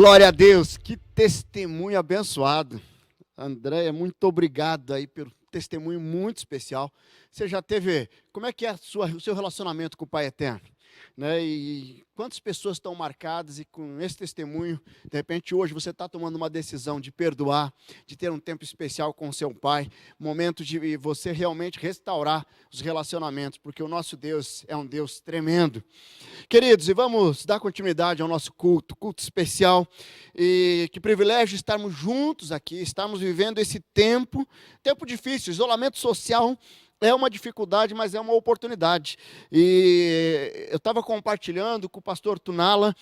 Glória a Deus, que testemunho abençoado. Andréia, muito obrigado aí pelo testemunho muito especial. Você já teve, como é que é o seu relacionamento com o Pai Eterno? Né? E quantas pessoas estão marcadas e com esse testemunho, de repente hoje você está tomando uma decisão de perdoar, de ter um tempo especial com o seu Pai, momento de você realmente restaurar os relacionamentos, porque o nosso Deus é um Deus tremendo. Queridos, e vamos dar continuidade ao nosso culto especial, e que privilégio estarmos juntos aqui, estarmos vivendo esse tempo difícil, isolamento social é uma dificuldade, mas é uma oportunidade. E eu estava compartilhando com o pastor Tunala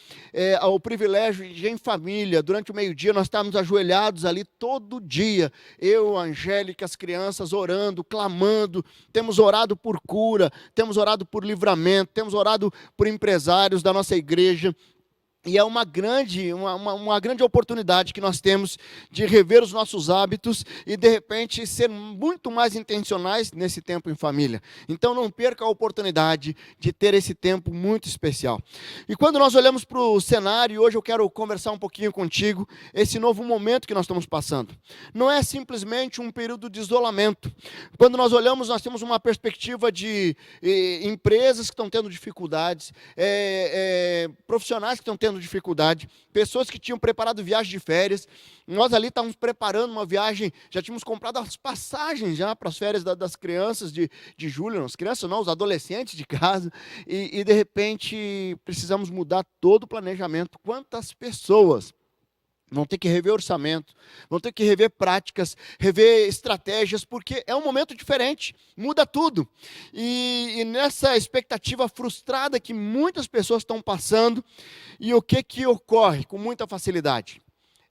o privilégio de, em família, durante o meio-dia, nós estávamos ajoelhados ali todo dia, eu, a Angélica, as crianças, orando, clamando, temos orado por cura, temos orado por livramento, temos orado por empresários da nossa igreja. E é uma grande oportunidade que nós temos de rever os nossos hábitos e, de repente, ser muito mais intencionais nesse tempo em família. Então, não perca a oportunidade de ter esse tempo muito especial. E quando nós olhamos para o cenário, hoje eu quero conversar um pouquinho contigo, esse novo momento que nós estamos passando. Não é simplesmente um período de isolamento. Quando nós olhamos, nós temos uma perspectiva de empresas que estão tendo dificuldades, profissionais que estão tendo dificuldade, pessoas que tinham preparado viagem de férias, nós ali estávamos preparando uma viagem, já tínhamos comprado as passagens já para as férias das crianças de julho, as crianças não, os adolescentes de casa, e de repente precisamos mudar todo o planejamento. Quantas pessoas vão ter que rever orçamento, vão ter que rever práticas, rever estratégias, porque é um momento diferente, muda tudo. E nessa expectativa frustrada que muitas pessoas estão passando, e o que ocorre com muita facilidade?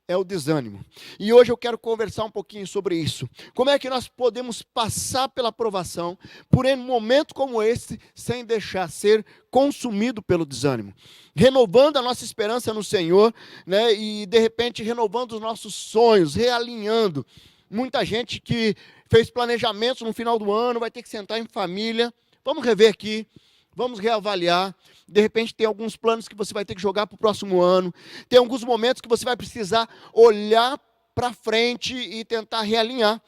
É o desânimo. E hoje eu quero conversar um pouquinho sobre isso. Como é que nós podemos passar pela provação, por um momento como esse, sem deixar ser consumido pelo desânimo? Renovando a nossa esperança no Senhor, né? E de repente renovando os nossos sonhos, realinhando. Muita gente que fez planejamentos no final do ano, vai ter que sentar em família. Vamos rever aqui. Vamos reavaliar. De repente tem alguns planos que você vai ter que jogar para o próximo ano. Tem alguns momentos que você vai precisar olhar para frente e tentar realinhar.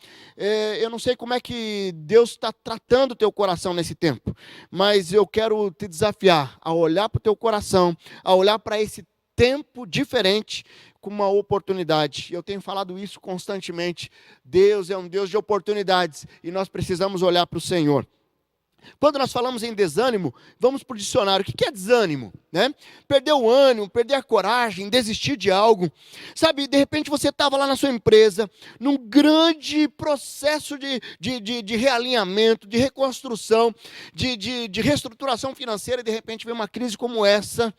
Eu não sei como é que Deus está tratando o teu coração nesse tempo, mas eu quero te desafiar a olhar para o teu coração, a olhar para esse tempo diferente com uma oportunidade. Eu tenho falado isso constantemente. Deus é um Deus de oportunidades e nós precisamos olhar para o Senhor. Quando nós falamos em desânimo, vamos para o dicionário. O que é desânimo? Né? Perder o ânimo, perder a coragem, desistir de algo. Sabe, de repente você estava lá na sua empresa, num grande processo de realinhamento, de reconstrução, de reestruturação financeira, e de repente vem uma crise como essa.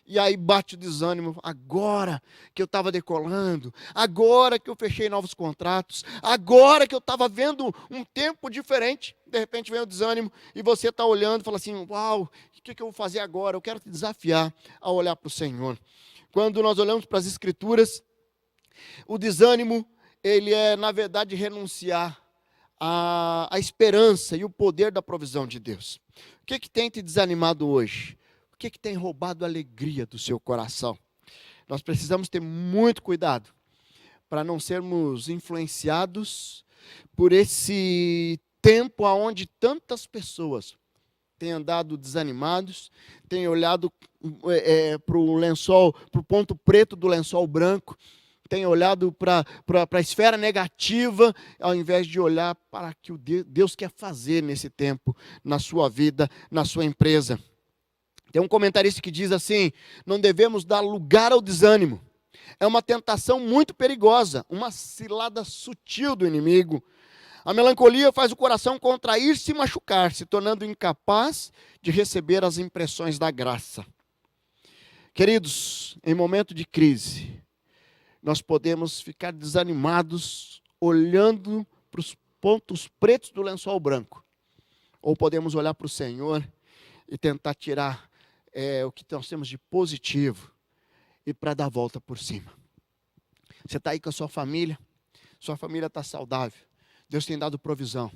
E aí bate o desânimo, agora que eu estava decolando, agora que eu fechei novos contratos, agora que eu estava vendo um tempo diferente, de repente vem o desânimo e você está olhando e fala assim, uau, o que eu vou fazer agora? Eu quero te desafiar a olhar para o Senhor. Quando nós olhamos para as Escrituras, o desânimo, ele é na verdade renunciar à esperança e o poder da provisão de Deus. O que tem te desanimado hoje? O que tem roubado a alegria do seu coração? Nós precisamos ter muito cuidado para não sermos influenciados por esse tempo onde tantas pessoas têm andado desanimados, têm olhado para o lençol, para o ponto preto do lençol branco, têm olhado para a esfera negativa, ao invés de olhar para o que Deus quer fazer nesse tempo, na sua vida, na sua empresa. Tem um comentarista que diz assim, não devemos dar lugar ao desânimo. É uma tentação muito perigosa, uma cilada sutil do inimigo. A melancolia faz o coração contrair-se e machucar-se, tornando incapaz de receber as impressões da graça. Queridos, em momento de crise, nós podemos ficar desanimados, olhando para os pontos pretos do lençol branco. Ou podemos olhar para o Senhor e tentar tirar o que nós temos de positivo e para dar a volta por cima. Você está aí com a sua família está saudável, Deus tem dado provisão,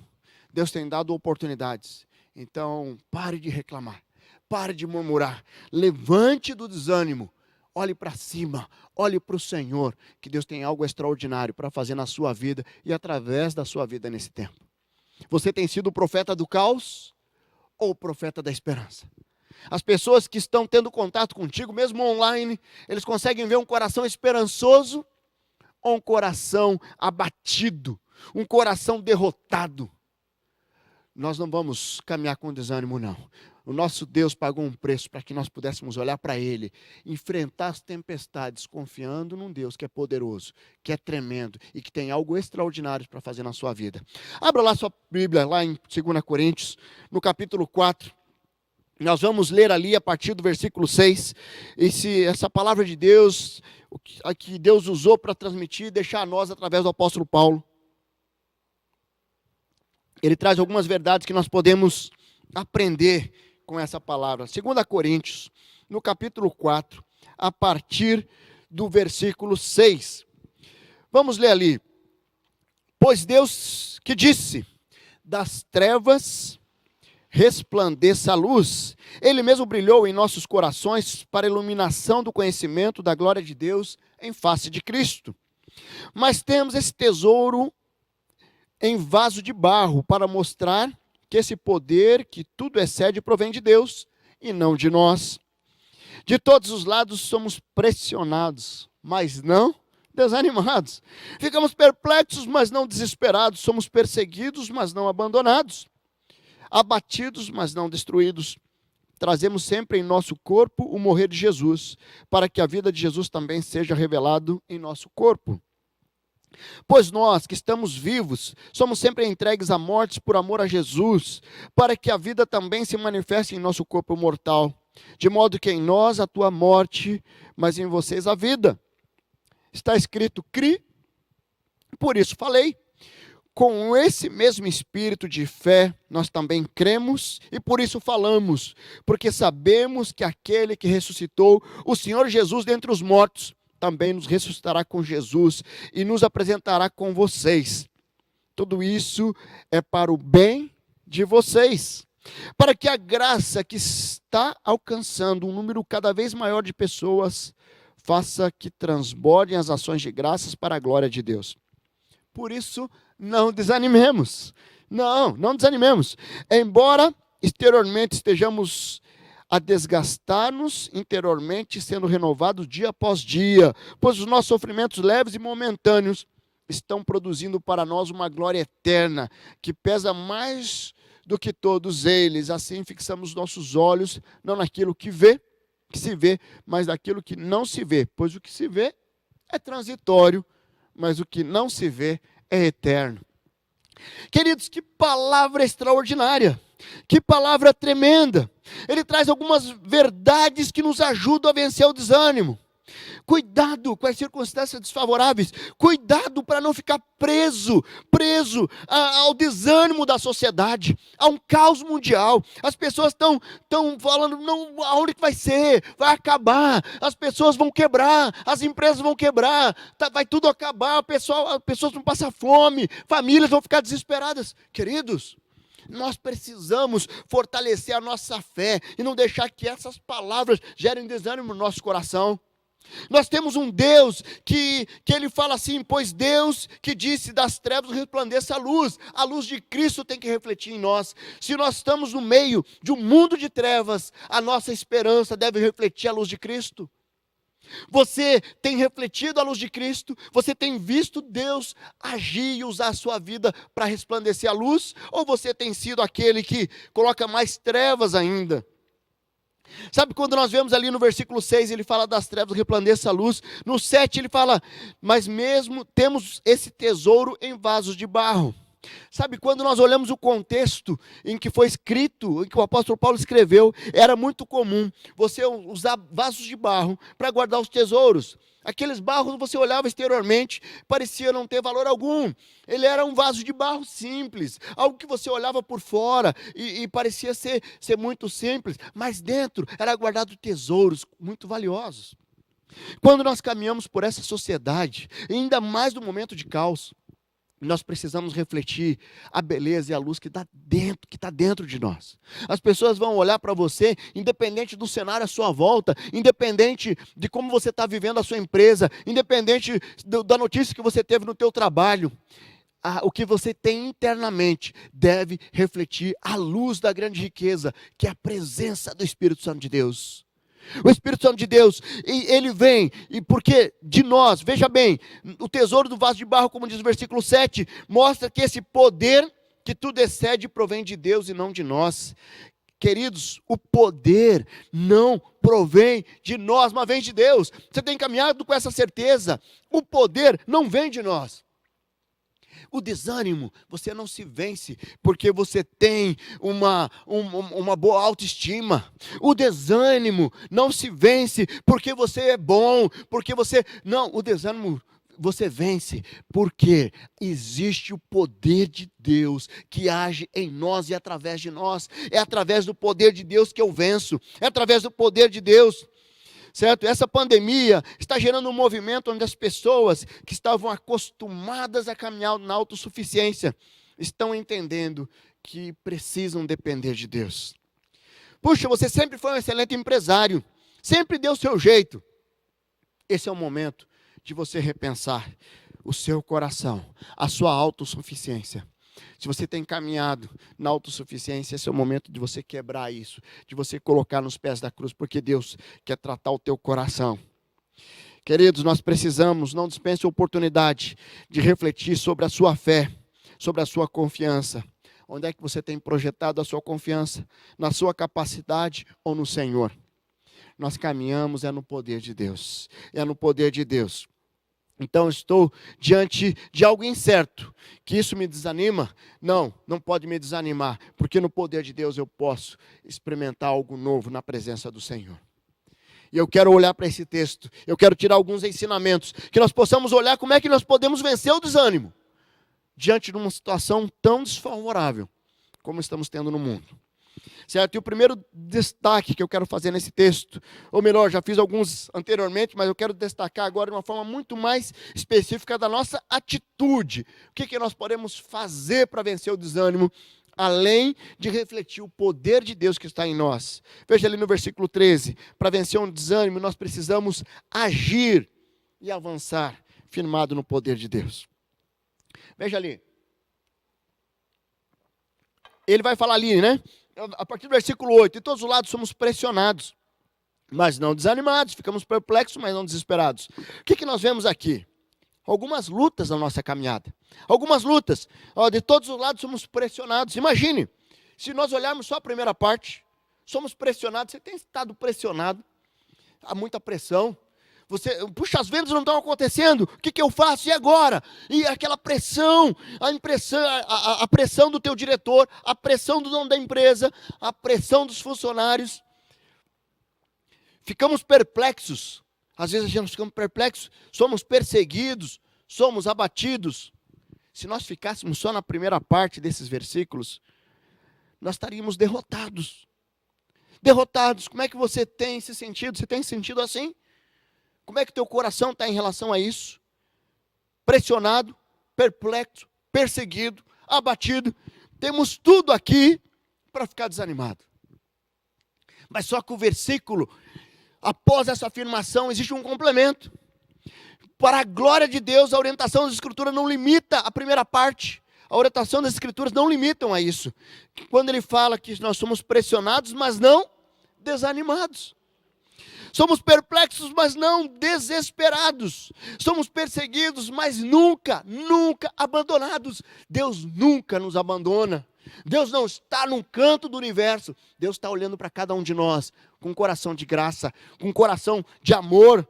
Deus tem dado oportunidades, então pare de reclamar, pare de murmurar, levante do desânimo, Olhe para cima, olhe para o Senhor, que Deus tem algo extraordinário para fazer na sua vida e através da sua vida nesse tempo. Você tem sido o profeta do caos ou o profeta da esperança? As pessoas que estão tendo contato contigo, mesmo online, eles conseguem ver um coração esperançoso ou um coração abatido, um coração derrotado? Nós não vamos caminhar com desânimo, não. O nosso Deus pagou um preço para que nós pudéssemos olhar para Ele, enfrentar as tempestades, confiando num Deus que é poderoso, que é tremendo e que tem algo extraordinário para fazer na sua vida. Abra lá sua Bíblia, lá em 2 Coríntios, no capítulo 4. Nós vamos ler ali a partir do versículo 6, essa palavra de Deus, a que Deus usou para transmitir e deixar a nós através do apóstolo Paulo. Ele traz algumas verdades que nós podemos aprender com essa palavra. 2 Coríntios, no capítulo 4, a partir do versículo 6. Vamos ler ali. Pois Deus que disse, das trevas resplandeça a luz. Ele mesmo brilhou em nossos corações para a iluminação do conhecimento da glória de Deus em face de Cristo. Mas temos esse tesouro em vaso de barro, para mostrar que esse poder que tudo excede provém de Deus e não de nós. De todos os lados somos pressionados, mas não desanimados. Ficamos perplexos, mas não desesperados. Somos perseguidos, mas não abandonados. Abatidos, mas não destruídos. Trazemos sempre em nosso corpo o morrer de Jesus, para que a vida de Jesus também seja revelado em nosso corpo. Pois nós, que estamos vivos, somos sempre entregues à morte por amor a Jesus, para que a vida também se manifeste em nosso corpo mortal. De modo que em nós atua a morte, mas em vocês a vida. Está escrito, cri, por isso falei. Com esse mesmo espírito de fé, nós também cremos e por isso falamos, porque sabemos que aquele que ressuscitou o Senhor Jesus dentre os mortos, também nos ressuscitará com Jesus e nos apresentará com vocês. Tudo isso é para o bem de vocês, para que a graça que está alcançando um número cada vez maior de pessoas, faça que transbordem as ações de graças para a glória de Deus. Por isso, não desanimemos. Não desanimemos. Embora exteriormente estejamos a desgastar-nos, interiormente sendo renovados dia após dia, pois os nossos sofrimentos leves e momentâneos estão produzindo para nós uma glória eterna, que pesa mais do que todos eles. Assim fixamos nossos olhos, não naquilo que se vê, mas naquilo que não se vê, pois o que se vê é transitório, mas o que não se vê é eterno. Queridos, que palavra extraordinária, que palavra tremenda. Ele traz algumas verdades que nos ajudam a vencer o desânimo. Cuidado com as circunstâncias desfavoráveis. Cuidado para não ficar preso ao desânimo da sociedade, a um caos mundial. As pessoas estão falando, não, aonde que vai ser? Vai acabar, as pessoas vão quebrar, as empresas vão quebrar, vai tudo acabar, as pessoas vão passar fome, famílias vão ficar desesperadas. Queridos, nós precisamos fortalecer a nossa fé e não deixar que essas palavras gerem desânimo no nosso coração. Nós temos um Deus que ele fala assim, pois Deus que disse das trevas resplandeça a luz de Cristo tem que refletir em nós. Se nós estamos no meio de um mundo de trevas, a nossa esperança deve refletir a luz de Cristo. Você tem refletido a luz de Cristo? Você tem visto Deus agir e usar a sua vida para resplandecer a luz? Ou você tem sido aquele que coloca mais trevas ainda? Sabe quando nós vemos ali no versículo 6, ele fala das trevas, resplandeça a luz. No 7 ele fala, mas mesmo temos esse tesouro em vasos de barro. Sabe, quando nós olhamos o contexto em que foi escrito, em que o apóstolo Paulo escreveu, era muito comum você usar vasos de barro para guardar os tesouros. Aqueles barros você olhava exteriormente, parecia não ter valor algum. Ele era um vaso de barro simples, algo que você olhava por fora e parecia ser muito simples, mas dentro era guardado tesouros muito valiosos. Quando nós caminhamos por essa sociedade, ainda mais no momento de caos, Nós precisamos refletir a beleza e a luz que está dentro de nós. As pessoas vão olhar para você, independente do cenário à sua volta, independente de como você está vivendo a sua empresa, independente da notícia que você teve no teu trabalho. O que você tem internamente deve refletir a luz da grande riqueza, que é a presença do Espírito Santo de Deus. O Espírito Santo de Deus, ele vem, e porque de nós, veja bem, o tesouro do vaso de barro, como diz o versículo 7, mostra que esse poder que tudo excede provém de Deus e não de nós. Queridos, o poder não provém de nós, mas vem de Deus. Você tem caminhado com essa certeza, o poder não vem de nós. O desânimo, você não se vence porque você tem uma boa autoestima. O desânimo não se vence porque você é bom, porque você... Não, o desânimo você vence porque existe o poder de Deus que age em nós e através de nós. É através do poder de Deus que eu venço, é através do poder de Deus. Certo? Essa pandemia está gerando um movimento onde as pessoas que estavam acostumadas a caminhar na autossuficiência estão entendendo que precisam depender de Deus. Puxa, você sempre foi um excelente empresário, sempre deu o seu jeito. Esse é o momento de você repensar o seu coração, a sua autossuficiência. Se você tem caminhado na autossuficiência, esse é o momento de você quebrar isso, de você colocar nos pés da cruz, porque Deus quer tratar o teu coração. Queridos, nós precisamos, não dispense a oportunidade de refletir sobre a sua fé, sobre a sua confiança. Onde é que você tem projetado a sua confiança? Na sua capacidade ou no Senhor? Nós caminhamos no poder de Deus, é no poder de Deus. Então, estou diante de algo incerto, que isso me desanima? Não pode me desanimar, porque no poder de Deus eu posso experimentar algo novo na presença do Senhor. E eu quero olhar para esse texto, eu quero tirar alguns ensinamentos, que nós possamos olhar como é que nós podemos vencer o desânimo, diante de uma situação tão desfavorável, como estamos tendo no mundo. Certo? E o primeiro destaque que eu quero fazer nesse texto, ou melhor, já fiz alguns anteriormente, mas eu quero destacar agora de uma forma muito mais específica da nossa atitude. O que nós podemos fazer para vencer o desânimo, além de refletir o poder de Deus que está em nós. Veja ali no versículo 13, para vencer um desânimo nós precisamos agir e avançar, firmado no poder de Deus. Veja ali. Ele vai falar ali, né? A partir do versículo 8, de todos os lados somos pressionados, mas não desanimados, ficamos perplexos, mas não desesperados. O que nós vemos aqui? Algumas lutas na nossa caminhada, algumas lutas, de todos os lados somos pressionados. Imagine, se nós olharmos só a primeira parte, somos pressionados. Você tem estado pressionado, há muita pressão, puxa, as vendas não estão acontecendo, o que eu faço? E agora? E aquela pressão, a pressão do teu diretor, a pressão do dono da empresa, a pressão dos funcionários. Ficamos perplexos, às vezes a gente fica perplexos, somos perseguidos, somos abatidos. Se nós ficássemos só na primeira parte desses versículos, nós estaríamos derrotados. Derrotados, como é que você tem se sentido? Você tem se sentido assim? Como é que teu coração está em relação a isso? Pressionado, perplexo, perseguido, abatido. Temos tudo aqui para ficar desanimado. Mas só que o versículo, após essa afirmação, existe um complemento. Para a glória de Deus, a orientação das Escrituras não limita a primeira parte. A orientação das Escrituras não limitam a isso. Quando ele fala que nós somos pressionados, mas não desanimados. Somos perplexos, mas não desesperados. Somos perseguidos, mas nunca abandonados. Deus nunca nos abandona. Deus não está num canto do universo. Deus está olhando para cada um de nós com um coração de graça, com um coração de amor.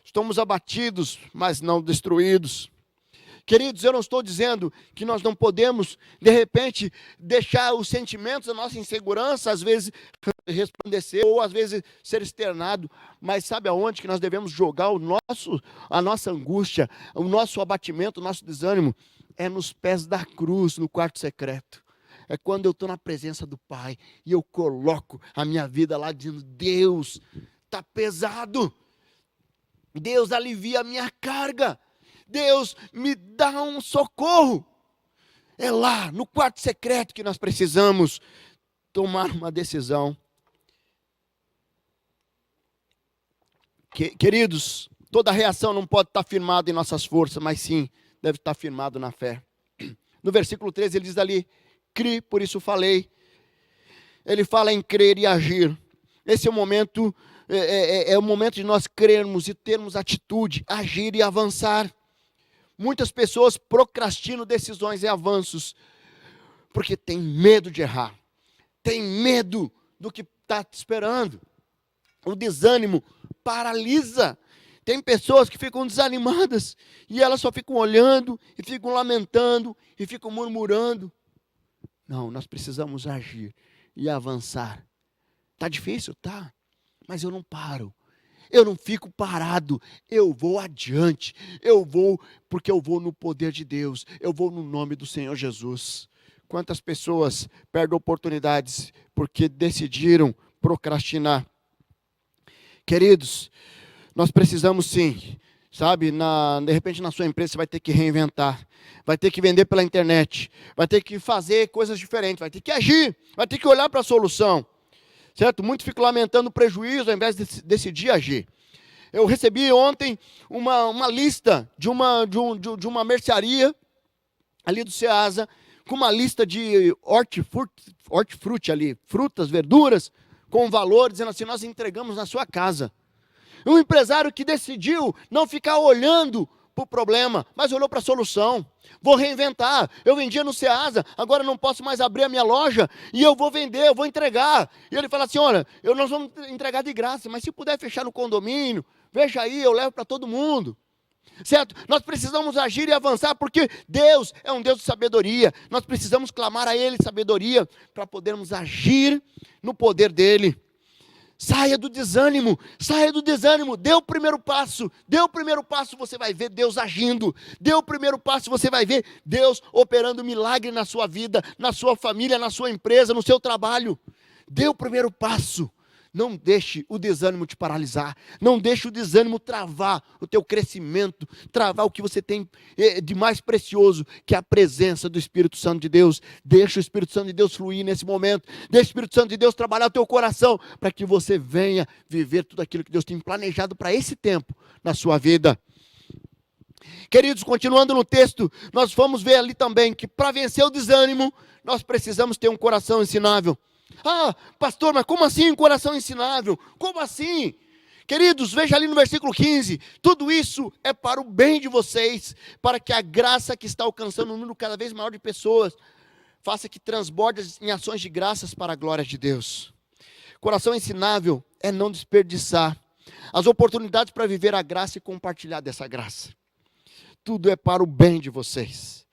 Estamos abatidos, mas não destruídos. Queridos, eu não estou dizendo que nós não podemos, de repente, deixar os sentimentos da nossa insegurança, às vezes, resplandecer, ou às vezes ser externado, mas sabe aonde que nós devemos jogar a nossa angústia, o nosso abatimento, o nosso desânimo? É nos pés da cruz, no quarto secreto. É quando eu estou na presença do Pai, e eu coloco a minha vida lá, dizendo, Deus, está pesado, Deus alivia a minha carga. Deus, me dá um socorro. É lá, no quarto secreto, que nós precisamos tomar uma decisão. Queridos, toda reação não pode estar firmada em nossas forças, mas sim deve estar firmado na fé. No versículo 13 ele diz ali, crie, por isso falei. Ele fala em crer e agir. Esse é o momento, é o momento de nós crermos e termos atitude, agir e avançar. Muitas pessoas procrastinam decisões e avanços, porque tem medo de errar, tem medo do que está te esperando. O desânimo paralisa. Tem pessoas que ficam desanimadas, e elas só ficam olhando, e ficam lamentando, e ficam murmurando. Não, nós precisamos agir e avançar. Está difícil? Tá, mas eu não paro. Eu não fico parado, eu vou adiante, porque eu vou no poder de Deus, eu vou no nome do Senhor Jesus. Quantas pessoas perdem oportunidades porque decidiram procrastinar? Queridos, nós precisamos sim, sabe, de repente na sua empresa você vai ter que reinventar, vai ter que vender pela internet, vai ter que fazer coisas diferentes, vai ter que agir, vai ter que olhar para a solução. Certo? Muitos ficam lamentando o prejuízo ao invés de decidir agir. Eu recebi ontem uma lista de uma mercearia ali do Ceasa, com uma lista de hortifruti ali, frutas, verduras, com valor, dizendo assim, nós entregamos na sua casa. Um empresário que decidiu não ficar olhando para o problema, mas olhou para a solução. Vou reinventar. Eu vendia no Ceasa, agora não posso mais abrir a minha loja, e eu vou vender, eu vou entregar. E ele fala assim, olha, nós vamos entregar de graça, mas se puder fechar no condomínio, veja aí, eu levo para todo mundo. Certo? Nós precisamos agir e avançar, porque Deus é um Deus de sabedoria. Nós precisamos clamar a Ele sabedoria, para podermos agir no poder dEle. Saia do desânimo, dê o primeiro passo, você vai ver Deus agindo, dê o primeiro passo, você vai ver Deus operando milagre na sua vida, na sua família, na sua empresa, no seu trabalho. Dê o primeiro passo, não deixe o desânimo te paralisar, não deixe o desânimo travar o teu crescimento, travar o que você tem de mais precioso, que é a presença do Espírito Santo de Deus. Deixa o Espírito Santo de Deus fluir nesse momento, deixa o Espírito Santo de Deus trabalhar o teu coração, para que você venha viver tudo aquilo que Deus tem planejado para esse tempo na sua vida. Queridos, continuando no texto, nós vamos ver ali também que para vencer o desânimo, nós precisamos ter um coração ensinável. Ah, pastor, mas como assim um coração ensinável? Como assim? Queridos, veja ali no versículo 15, tudo isso é para o bem de vocês, para que a graça que está alcançando um número cada vez maior de pessoas, faça que transborde em ações de graças para a glória de Deus. Coração ensinável é não desperdiçar as oportunidades para viver a graça e compartilhar dessa graça. Tudo é para o bem de vocês.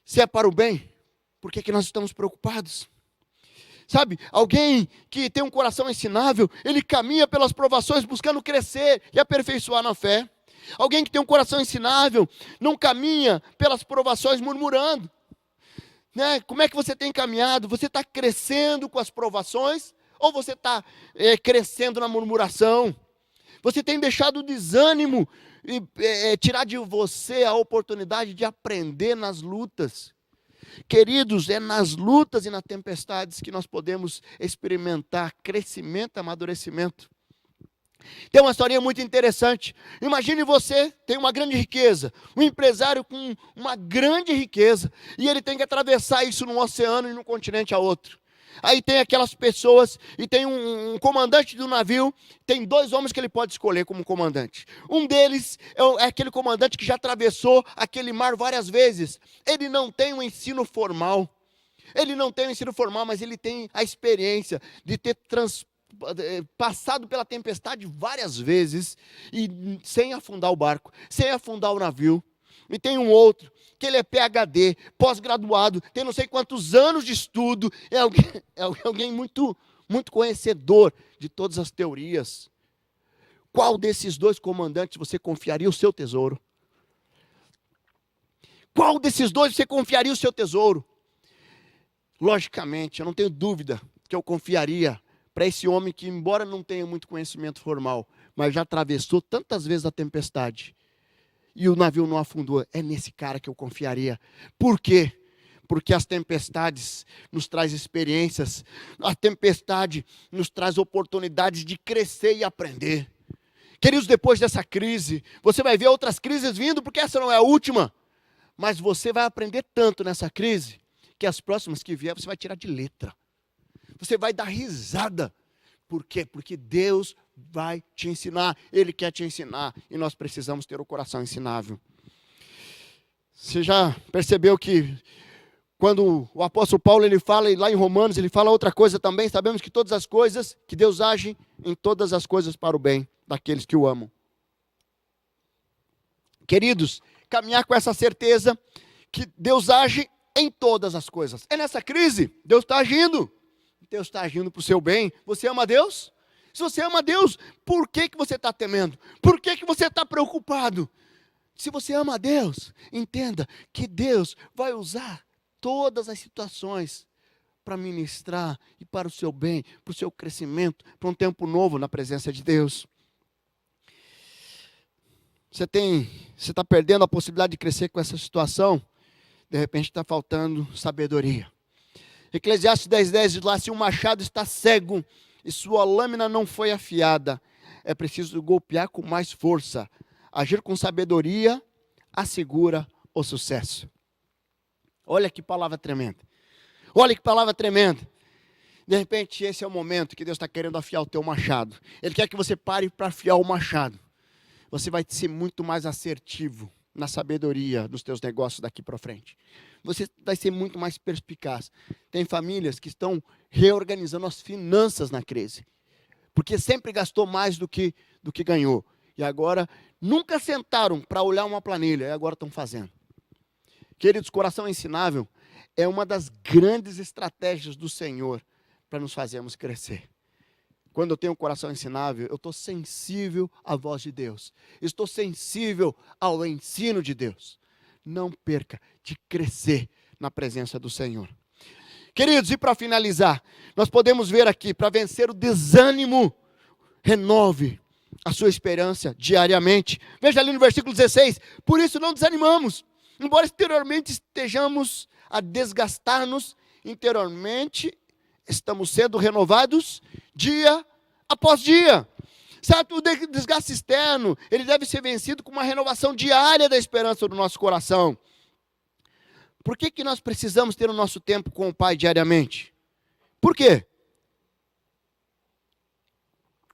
Se é para o bem, por que nós estamos preocupados? Sabe, alguém que tem um coração ensinável, ele caminha pelas provações buscando crescer e aperfeiçoar na fé. Alguém que tem um coração ensinável, não caminha pelas provações murmurando. Né? Como é que você tem caminhado? Você está crescendo com as provações ou você está crescendo na murmuração? Você tem deixado o desânimo tirar de você a oportunidade de aprender nas lutas. Queridos, é nas lutas e nas tempestades que nós podemos experimentar crescimento, amadurecimento. Tem uma historinha muito interessante. Imagine você tem uma grande riqueza, um empresário com uma grande riqueza, e ele tem que atravessar isso num oceano e num continente a outro. Aí tem aquelas pessoas, e tem um comandante do navio, tem 2 homens que ele pode escolher como comandante. Um deles é aquele comandante que já atravessou aquele mar várias vezes. Ele não tem um ensino formal, mas ele tem a experiência de ter passado pela tempestade várias vezes, e sem afundar o barco, sem afundar o navio. E tem um outro, que ele é PhD, pós-graduado, tem não sei quantos anos de estudo, é alguém muito, muito conhecedor de todas as teorias. Qual desses 2 comandantes você confiaria o seu tesouro? Qual desses 2 você confiaria o seu tesouro? Logicamente, eu não tenho dúvida que eu confiaria para esse homem que, embora não tenha muito conhecimento formal, mas já atravessou tantas vezes a tempestade, e o navio não afundou. É nesse cara que eu confiaria. Por quê? Porque as tempestades nos traz experiências, a tempestade nos traz oportunidades de crescer e aprender. Queridos, depois dessa crise, você vai ver outras crises vindo, porque essa não é a última. Mas você vai aprender tanto nessa crise, que as próximas que vier você vai tirar de letra. Você vai dar risada. Por quê? Porque Deus vai te ensinar, Ele quer te ensinar, e nós precisamos ter o coração ensinável. Você já percebeu que quando o apóstolo Paulo ele fala, e lá em Romanos ele fala outra coisa também, sabemos que todas as coisas, que Deus age em todas as coisas para o bem daqueles que o amam. Queridos, caminhar com essa certeza que Deus age em todas as coisas. É nessa crise, Deus está agindo. Deus está agindo para o seu bem. Você ama Deus? Se você ama Deus, por que você está temendo? Por que você está preocupado? Se você ama Deus, entenda que Deus vai usar todas as situações para ministrar e para o seu bem, para o seu crescimento, para um tempo novo na presença de Deus. Você está perdendo a possibilidade de crescer com essa situação? De repente está faltando sabedoria. Eclesiastes 10:10 diz lá, se o machado está cego e sua lâmina não foi afiada, é preciso golpear com mais força. Agir com sabedoria assegura o sucesso. Olha que palavra tremenda. Olha que palavra tremenda. De repente esse é o momento que Deus está querendo afiar o teu machado. Ele quer que você pare para afiar o machado. Você vai ser muito mais assertivo na sabedoria dos teus negócios daqui para frente. Você vai ser muito mais perspicaz. Tem famílias que estão reorganizando as finanças na crise, porque sempre gastou mais do que ganhou. E agora nunca sentaram para olhar uma planilha, e agora estão fazendo. Queridos, coração ensinável é uma das grandes estratégias do Senhor para nos fazermos crescer. Quando eu tenho um coração ensinável, eu estou sensível à voz de Deus. Estou sensível ao ensino de Deus. Não perca de crescer na presença do Senhor. Queridos, e para finalizar, nós podemos ver aqui, para vencer o desânimo, renove a sua esperança diariamente. Veja ali no versículo 16, por isso não desanimamos. Embora exteriormente estejamos a desgastar-nos, interiormente estamos sendo renovados dia após dia. Certo? O desgaste externo, ele deve ser vencido com uma renovação diária da esperança do nosso coração. Por que nós precisamos ter o nosso tempo com o Pai diariamente? Por quê?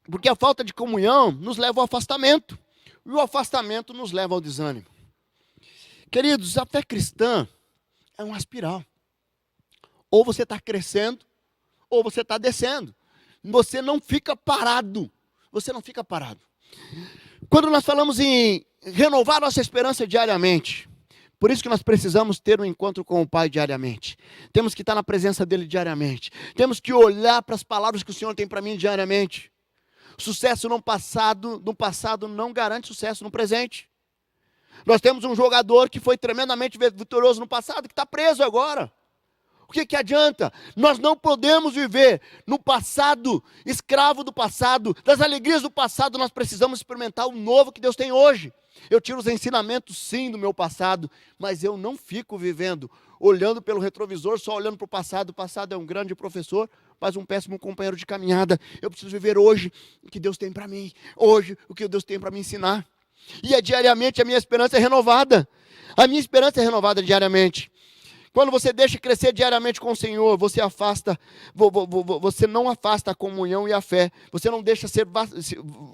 Porque a falta de comunhão nos leva ao afastamento. E o afastamento nos leva ao desânimo. Queridos, a fé cristã é uma espiral. Ou você está crescendo, ou você está descendo. Você não fica parado. Você não fica parado. Quando nós falamos em renovar nossa esperança diariamente, por isso que nós precisamos ter um encontro com o Pai diariamente. Temos que estar na presença dEle diariamente. Temos que olhar para as palavras que o Senhor tem para mim diariamente. Sucesso no passado não garante sucesso no presente. Nós temos um jogador que foi tremendamente vitorioso no passado, que está preso agora. O que adianta? Nós não podemos viver no passado, escravo do passado, das alegrias do passado. Nós precisamos experimentar o novo que Deus tem hoje. Eu tiro os ensinamentos sim do meu passado, mas eu não fico vivendo, olhando pelo retrovisor, só olhando para o passado. O passado é um grande professor, mas um péssimo companheiro de caminhada. Eu preciso viver hoje o que Deus tem para mim, hoje o que Deus tem para me ensinar. E diariamente a minha esperança é renovada. A minha esperança é renovada diariamente. Quando você deixa crescer diariamente com o Senhor, você não afasta a comunhão e a fé. Você não deixa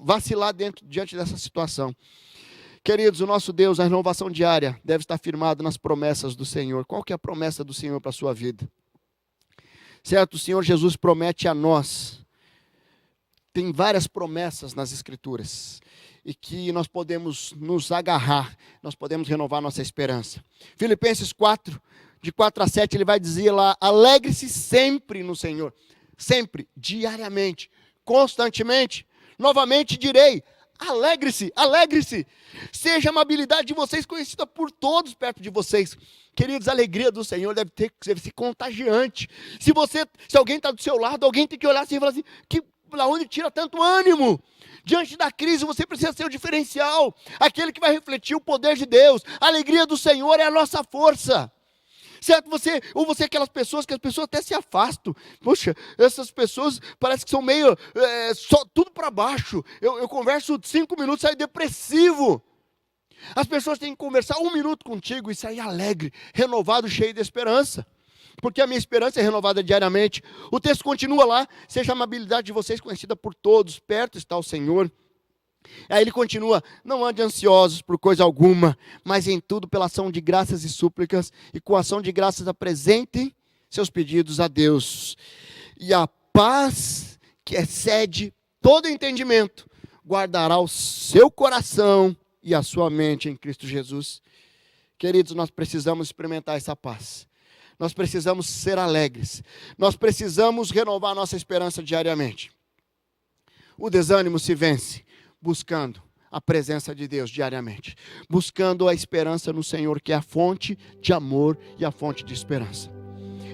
vacilar diante dessa situação. Queridos, o nosso Deus, a renovação diária deve estar firmada nas promessas do Senhor. Qual que é a promessa do Senhor para a sua vida? Certo, o Senhor Jesus promete a nós. Tem várias promessas nas Escrituras. E que nós podemos nos agarrar. Nós podemos renovar nossa esperança. Filipenses 4, de 4 a 7, ele vai dizer lá, alegre-se sempre no Senhor. Sempre, diariamente, constantemente. Novamente direi, alegre-se, alegre-se. Seja a amabilidade de vocês conhecida por todos perto de vocês. Queridos, a alegria do Senhor deve ser contagiante. Se alguém está do seu lado, alguém tem que olhar assim e falar assim, Da onde tira tanto ânimo? Diante da crise você precisa ser o diferencial, aquele que vai refletir o poder de Deus. A alegria do Senhor é a nossa força. Certo? Ou você é aquelas pessoas que as pessoas até se afastam. Poxa, essas pessoas parece que são meio, só tudo para baixo. Eu converso 5 minutos e saio depressivo. As pessoas têm que conversar 1 minuto contigo e sair alegre, renovado, cheio de esperança. Porque a minha esperança é renovada diariamente. O texto continua lá: seja a amabilidade de vocês conhecida por todos, perto está o Senhor. Aí ele continua: não ande ansiosos por coisa alguma, mas em tudo pela ação de graças e súplicas, e com ação de graças apresentem seus pedidos a Deus. E a paz que excede todo entendimento guardará o seu coração e a sua mente em Cristo Jesus. Queridos, nós precisamos experimentar essa paz. Nós precisamos ser alegres. Nós precisamos renovar nossa esperança diariamente. O desânimo se vence buscando a presença de Deus diariamente. Buscando a esperança no Senhor, que é a fonte de amor e a fonte de esperança.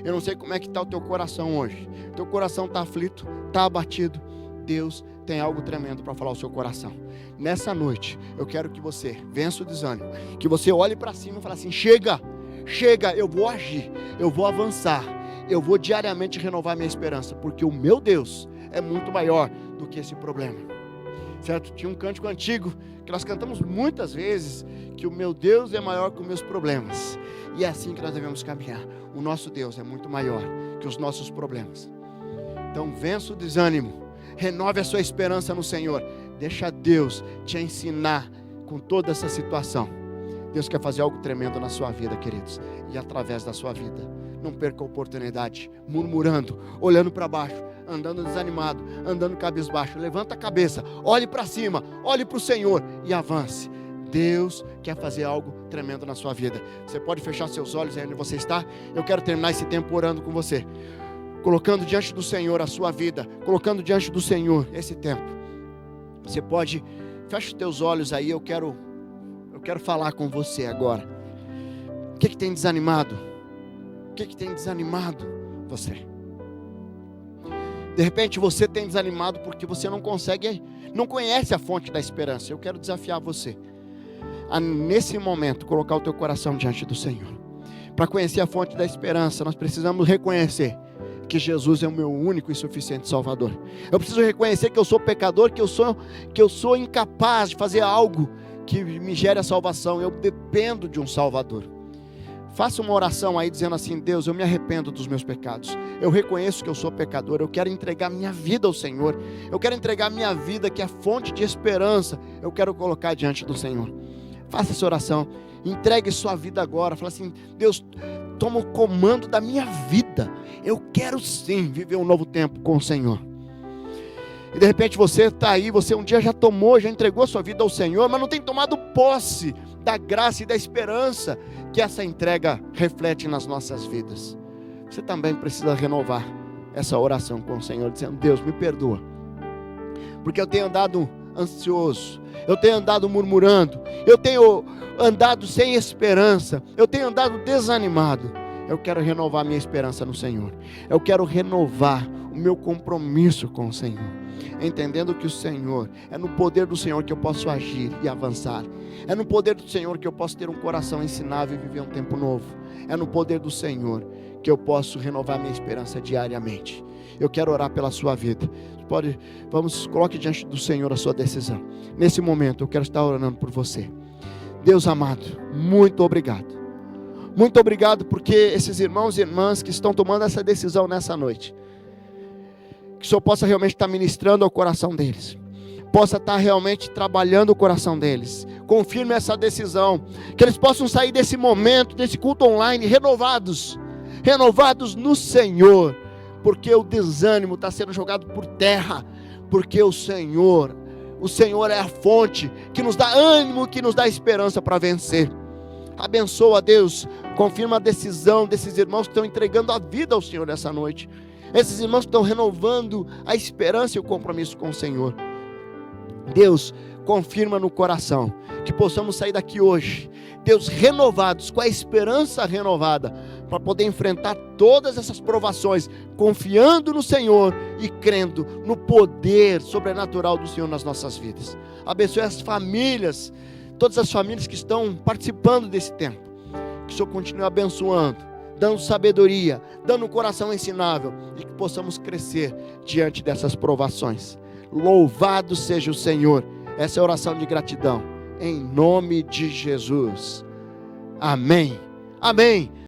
Eu não sei como é que está o teu coração hoje. Teu coração está aflito, está abatido. Deus tem algo tremendo para falar ao seu coração. Nessa noite, eu quero que você vença o desânimo. Que você olhe para cima e fale assim: chega! Chega, eu vou agir, eu vou avançar, eu vou diariamente renovar minha esperança, porque o meu Deus é muito maior do que esse problema. Certo? Tinha um cântico antigo que nós cantamos muitas vezes, que o meu Deus é maior que os meus problemas. E é assim que nós devemos caminhar. O nosso Deus é muito maior que os nossos problemas. Então vença o desânimo, renove a sua esperança no Senhor. Deixa Deus te ensinar com toda essa situação. Deus quer fazer algo tremendo na sua vida, queridos, e através da sua vida. Não perca a oportunidade, murmurando, olhando para baixo, andando desanimado, andando cabisbaixo. Levanta a cabeça, olhe para cima, olhe para o Senhor e avance. Deus quer fazer algo tremendo na sua vida. Você pode fechar seus olhos aí onde você está. Eu quero terminar esse tempo orando com você, colocando diante do Senhor a sua vida, colocando diante do Senhor esse tempo. Você pode, fecha os teus olhos aí. Eu quero falar com você agora. O que tem desanimado? O que tem desanimado você? De repente você tem desanimado porque você não conhece a fonte da esperança. Eu quero desafiar você a, nesse momento, colocar o teu coração diante do Senhor. Para conhecer a fonte da esperança, nós precisamos reconhecer que Jesus é o meu único e suficiente Salvador. Eu preciso reconhecer que eu sou pecador, que eu sou incapaz de fazer algo que me gere a salvação. Eu dependo de um Salvador. Faça uma oração aí dizendo assim: Deus, eu me arrependo dos meus pecados. Eu reconheço que eu sou pecador. Eu quero entregar minha vida ao Senhor. Eu quero entregar minha vida, que é fonte de esperança. Eu quero colocar diante do Senhor. Faça essa oração. Entregue sua vida agora. Fala assim: Deus, toma o comando da minha vida. Eu quero sim viver um novo tempo com o Senhor. E de repente você está aí, você um dia já entregou sua vida ao Senhor, mas não tem tomado posse da graça e da esperança que essa entrega reflete nas nossas vidas. Você também precisa renovar essa oração com o Senhor, dizendo: Deus, me perdoa, porque eu tenho andado ansioso, eu tenho andado murmurando, eu tenho andado sem esperança, eu tenho andado desanimado. Eu quero renovar minha esperança no Senhor. Eu quero renovar o meu compromisso com o Senhor, entendendo que o Senhor, é no poder do Senhor que eu posso agir e avançar. É no poder do Senhor que eu posso ter um coração ensinável e viver um tempo novo. É no poder do Senhor que eu posso renovar minha esperança diariamente. Eu quero orar pela sua vida. Coloque diante do Senhor a sua decisão. Nesse momento eu quero estar orando por você. Deus amado, muito obrigado. Muito obrigado porque esses irmãos e irmãs que estão tomando essa decisão nessa noite, que o Senhor possa realmente estar ministrando ao coração deles, possa estar realmente trabalhando o coração deles. Confirme essa decisão, que eles possam sair desse momento, desse culto online, renovados no Senhor, porque o desânimo está sendo jogado por terra, porque o Senhor é a fonte que nos dá ânimo, que nos dá esperança para vencer. Abençoa, Deus, confirma a decisão desses irmãos que estão entregando a vida ao Senhor nessa noite. Esses irmãos que estão renovando a esperança e o compromisso com o Senhor. Deus, confirma no coração, que possamos sair daqui hoje, Deus, renovados, com a esperança renovada, para poder enfrentar todas essas provações, confiando no Senhor e crendo no poder sobrenatural do Senhor nas nossas vidas. Abençoe as famílias, todas as famílias que estão participando desse tempo. Que o Senhor continue abençoando, dando sabedoria, dando um coração ensinável, e que possamos crescer diante dessas provações. Louvado seja o Senhor. Essa é a oração de gratidão, em nome de Jesus. Amém. Amém.